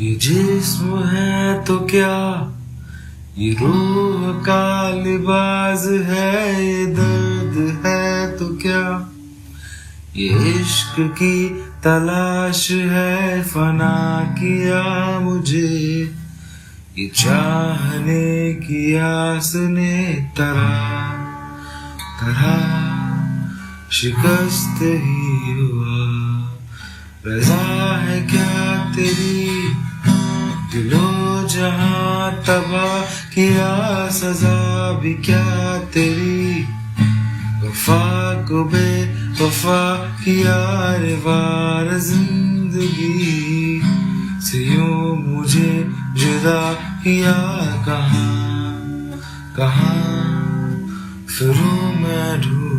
ये जिस्म है तो क्या, ये रूह का लिबास है, ये दर्द है तो क्या, ये इश्क की तलाश है, फना किया मुझे ये चाहने की आस ने तरह तरह शिकस्त ही हुआ। रजा है क्या तेरी, दिलो जहां तबाह किया, सजा भी क्या तेरी, वफा को बेवफा किया रे वार जिंदगी से, यूं मुझे जुदा किया, कहाँ कहाँ फिरूं मैं ढूंढ